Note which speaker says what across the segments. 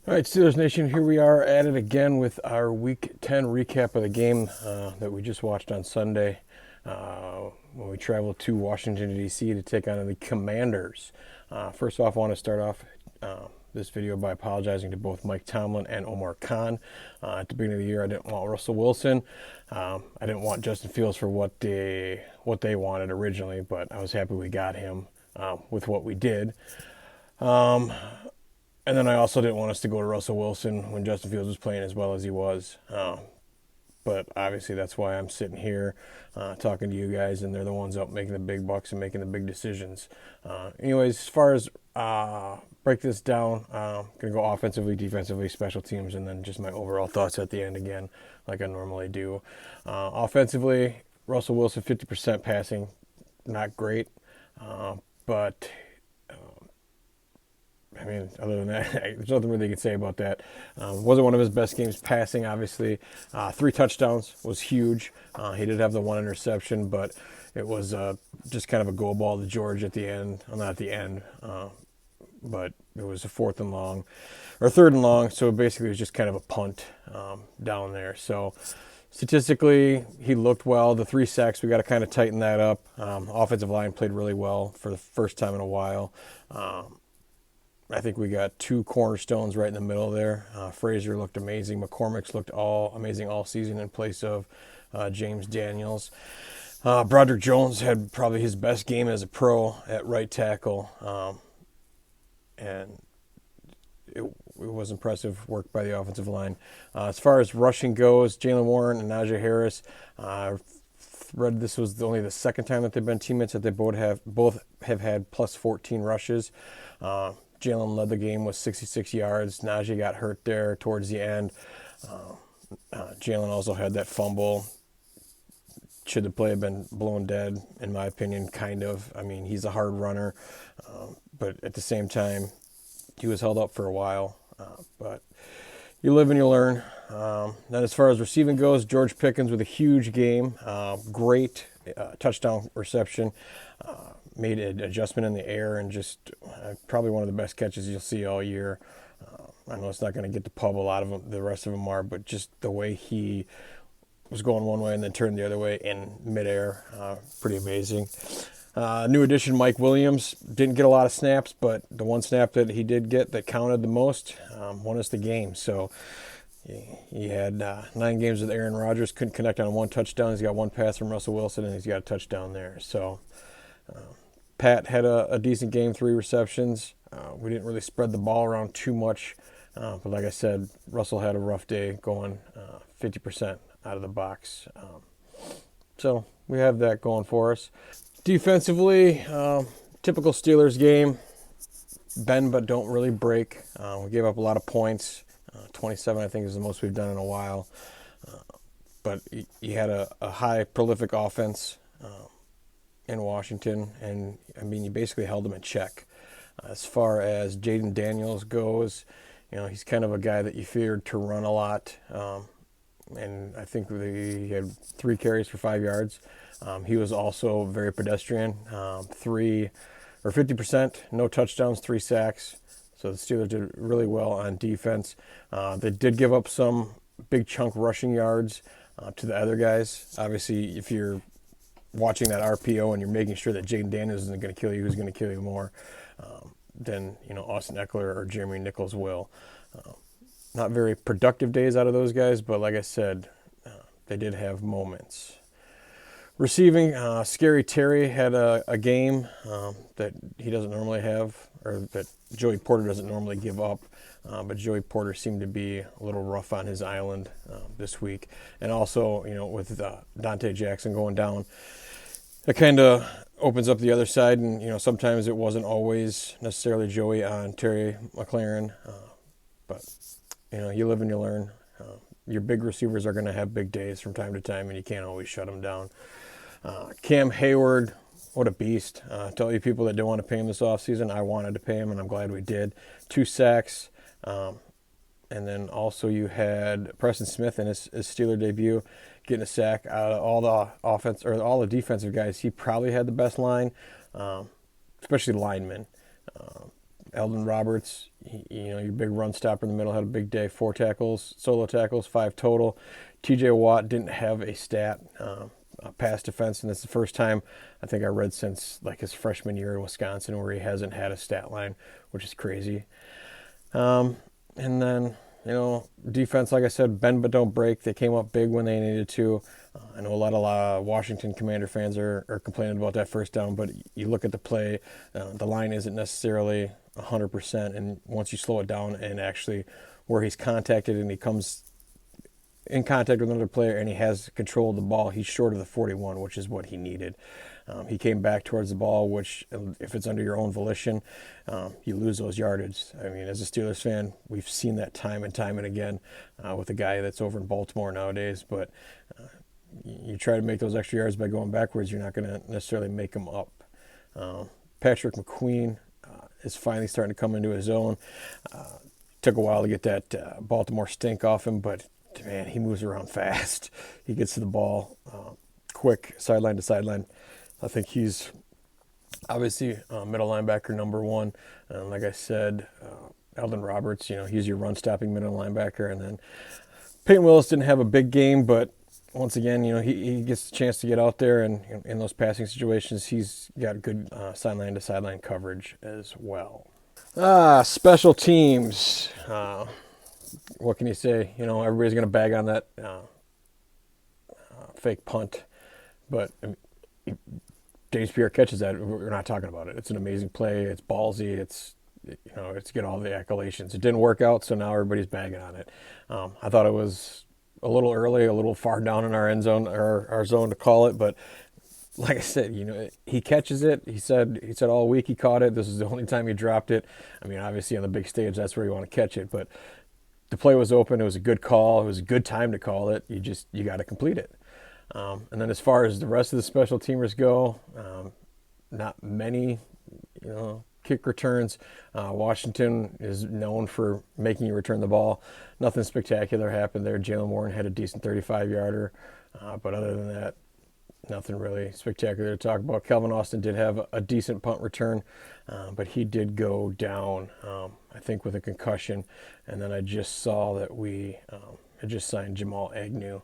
Speaker 1: All right, Steelers Nation, here we are at it again with our Week 10 recap of the game that we just watched on Sunday when we traveled to Washington, D.C. to take on the Commanders. First off, I want to start off this video by apologizing to both Mike Tomlin and Omar Khan. At the beginning of the year, I didn't want Russell Wilson. I didn't want Justin Fields for what they wanted originally, but I was happy we got him with what we did. And then I also didn't want us to go to Russell Wilson when Justin Fields was playing as well as he was. But obviously that's why I'm sitting here talking to you guys, and they're the ones out making the big bucks and making the big decisions. Anyways, as far as break this down, I'm going to go offensively, defensively, special teams, and then just my overall thoughts at the end again, like I normally do. Offensively, Russell Wilson, 50% passing, not great, but I mean, other than that, there's nothing really you can say about that. Wasn't one of his best games passing, obviously. 3 touchdowns was huge. He did have the 1 interception, but it was just kind of a go ball to George at the end. Well, not at the end, but it was a 4th and long, or 3rd and long, so basically it was just kind of a punt down there. So statistically, he looked well. The 3 sacks, we got to kind of tighten that up. Offensive line played really well for the first time in a while. I think we got 2 cornerstones right in the middle there. Frazier looked amazing. McCormick's looked amazing all season in place of James Daniels. Broderick Jones had probably his best game as a pro at right tackle. And it was impressive work by the offensive line. As far as rushing goes, Jaylen Warren and Najee Harris, read this was only the second time that they've been teammates that they both have had plus 14 rushes. Jalen led the game with 66 yards. Najee got hurt there towards the end. Jalen also had that fumble. Should the play have been blown dead, in my opinion, kind of. I mean, he's a hard runner, but at the same time, he was held up for a while. But you live and you learn. Then as far as receiving goes, George Pickens with a huge game. Great touchdown reception. Made an adjustment in the air and just probably one of the best catches you'll see all year. I know it's not going to get the pub, a lot of them, the rest of them are, but just the way he was going one way and then turned the other way in midair, pretty amazing. New addition Mike Williams didn't get a lot of snaps, but the 1 snap that he did get that counted the most won us the game. So he had 9 games with Aaron Rodgers, couldn't connect on 1 touchdown. He's got 1 pass from Russell Wilson, and he's got a touchdown there. So Pat had a decent game, 3 receptions. We didn't really spread the ball around too much. But like I said, Russell had a rough day going 50% out of the box. So we have that going for us. Defensively, typical Steelers game. Bend but don't really break. We gave up a lot of points. 27, I think, is the most we've done in a while. But you had a high prolific offense in Washington, and I mean, you basically held them in check. As far as Jaden Daniels goes, you know, he's kind of a guy that you feared to run a lot, and I think he had 3 carries for 5 yards. He was also very pedestrian, 50%, no touchdowns, 3 sacks. So the Steelers did really well on defense. They did give up some big chunk rushing yards to the other guys. Obviously, if you're watching that RPO and you're making sure that Jaden Daniels isn't going to kill you, who's going to kill you more than Austin Eckler or Jeremy Nichols will. Not very productive days out of those guys, but like I said, they did have moments. Receiving, Scary Terry had a game that he doesn't normally have, or that Joey Porter doesn't normally give up. But Joey Porter seemed to be a little rough on his island this week. And also, with Dante Jackson going down, it kind of opens up the other side. And, sometimes it wasn't always necessarily Joey on Terry McLaurin. But, you live and you learn. Your big receivers are going to have big days from time to time, and you can't always shut them down. Cam Hayward, what a beast. To all you people that don't want to pay him this offseason, I wanted to pay him, and I'm glad we did. 2 sacks. And then also you had Preston Smith in his Steeler debut getting a sack. Out of all the offense or all the defensive guys, he probably had the best line, especially linemen. Eldon Roberts, your big run stopper in the middle, had a big day. 4 tackles, solo tackles, 5 total. T.J. Watt didn't have a stat, pass defense, and it's the first time I think I read since like his freshman year in Wisconsin where he hasn't had a stat line, which is crazy. And then, defense, like I said, bend but don't break. They came up big when they needed to. I know a lot of Washington Commander fans are complaining about that first down, but you look at the play, the line isn't necessarily 100%. And once you slow it down and actually where he's contacted and he comes in contact with another player and he has control of the ball, he's short of the 41, which is what he needed. He came back towards the ball, which if it's under your own volition, you lose those yardage. I mean, as a Steelers fan, we've seen that time and time and again with a guy that's over in Baltimore nowadays. But you try to make those extra yards by going backwards, you're not going to necessarily make them up. Patrick McQueen is finally starting to come into his own. Took a while to get that Baltimore stink off him, but man, he moves around fast. He gets to the ball quick, sideline to sideline. I think he's obviously middle linebacker number 1. And like I said, Eldon Roberts, he's your run-stopping middle linebacker. And then Peyton Willis didn't have a big game, but once again, he gets the chance to get out there. And in those passing situations, he's got good sideline to sideline coverage as well. Special teams. What can you say? Everybody's going to bag on that fake punt. But James Pierre catches that. We're not talking about it. It's an amazing play. It's ballsy. It's get all the accolades. It didn't work out, so now everybody's bagging on it. I thought it was a little early, a little far down in our end zone, or our zone to call it. But like I said, he catches it. He said all week he caught it. This is the only time he dropped it. I mean, obviously on the big stage, that's where you want to catch it. But the play was open. It was a good call. It was a good time to call it. You got to complete it. And then as far as the rest of the special teamers go, not many, kick returns. Washington is known for making you return the ball. Nothing spectacular happened there. Jaylen Warren had a decent 35-yarder. But other than that, nothing really spectacular to talk about. Calvin Austin did have a decent punt return, but he did go down, I think, with a concussion. And then I just saw that we had just signed Jamal Agnew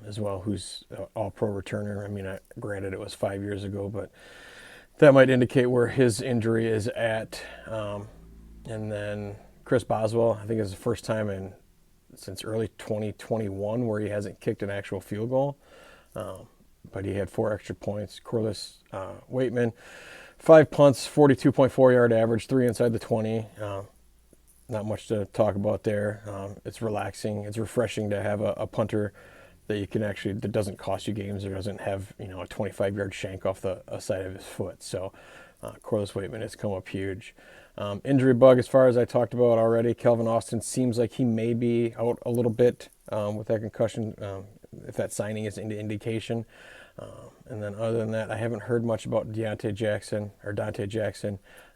Speaker 1: as well, who's an all-pro returner. I mean, granted, it was 5 years ago, but that might indicate where his injury is at. And then Chris Boswell, I think it's the first time since early 2021 where he hasn't kicked an actual field goal. But he had 4 extra points. Corliss Waitman, 5 punts, 42.4 yard average, 3 inside the 20. Not much to talk about there. It's relaxing. It's refreshing to have a punter that that doesn't cost you games or doesn't have, a 25-yard shank off the side of his foot. So Corliss Waitman has come up huge. Injury bug, as far as I talked about already, Calvin Austin seems like he may be out a little bit with that concussion, if that signing is any indication. And then other than that, I haven't heard much about Dante Jackson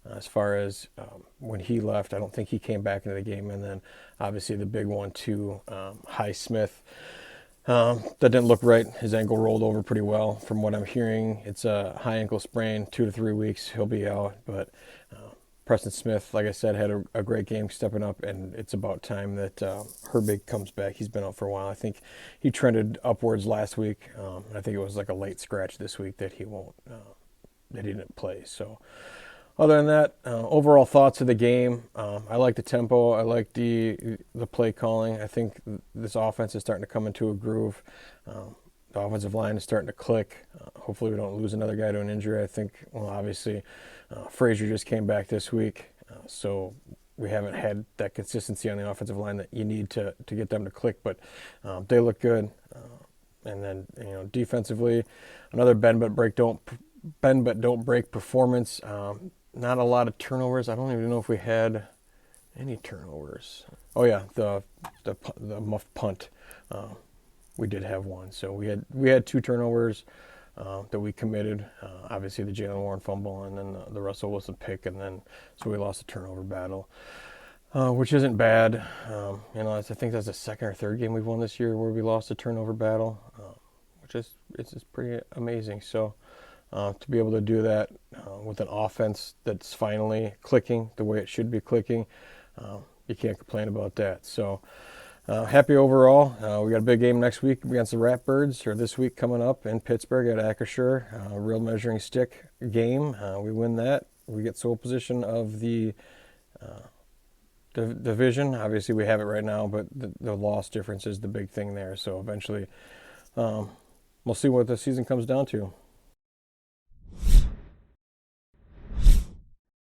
Speaker 1: as far as when he left. I don't think he came back into the game. And then obviously the big one too, Highsmith. That didn't look right. His ankle rolled over pretty well. From what I'm hearing, it's a high ankle sprain, 2 to 3 weeks. He'll be out. But Preston Smith, like I said, had a great game stepping up, and it's about time that Herbig comes back. He's been out for a while. I think he trended upwards last week. I think it was like a late scratch this week that he didn't play. So other than that, overall thoughts of the game, I like the tempo. I like the play calling. I think this offense is starting to come into a groove. The offensive line is starting to click. Hopefully we don't lose another guy to an injury. I think, obviously, Frazier just came back this week, so we haven't had that consistency on the offensive line that you need to get them to click, but they look good. And then, defensively, another bend but don't break performance. Not a lot of turnovers. I don't even know if we had any turnovers. Oh yeah, the muff punt. We did have one. So we had 2 turnovers that we committed. Obviously the Jaylen Warren fumble and then the Russell Wilson pick, and then so we lost a turnover battle, which isn't bad. I think that's the second or third game we've won this year where we lost a turnover battle, which is pretty amazing. So To be able to do that with an offense that's finally clicking the way it should be clicking, you can't complain about that. So happy overall. We got a big game next week against the Ratbirds, or this week coming up in Pittsburgh at Acrisure. Real measuring stick game. We win that. We get sole position of the division. Obviously, we have it right now, but the loss difference is the big thing there. So eventually, we'll see what the season comes down to.